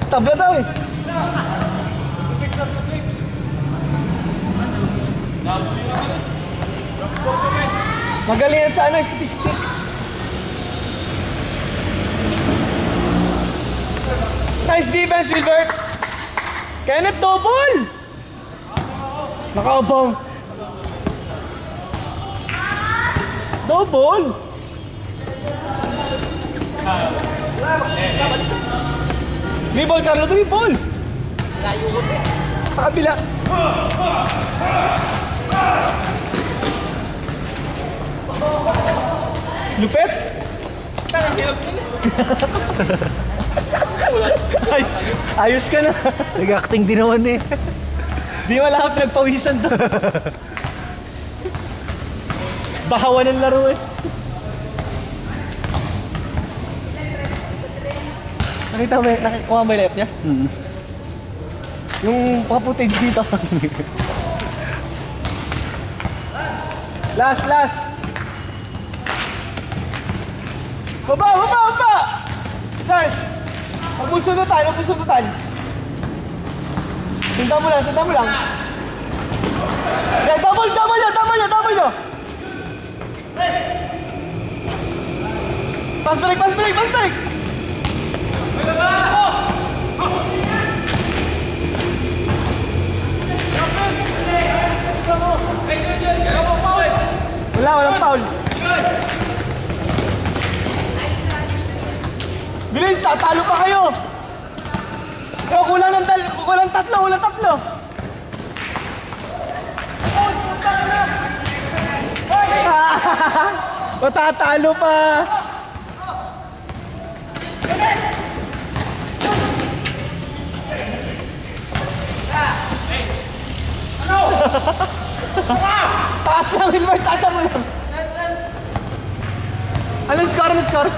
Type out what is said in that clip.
Tabla daw eh. Magaling yan sa ano, statistic. Nice defense, Wilbert. Kenneth, double! Nakaupong. Double! May ball, Carlo. May ball! Sa kabila. Lupet? Ayos ka na. Nag-acting din naman eh. Di wala ka pinagpawisan to. Bahawan ng laro eh. Nakita mo, nakikuha mo yung left niya? Yung pa-footage dito. Last. Baba! Guys! Magpusunutan. Sundan mo lang. Yeah, double nyo! Pass break! Walang foul. Bilis, tatalo pa kayo. Kulang tatlo. Matatalo pa. Taas lang, Wilbert. Taas mo lang. Anong score?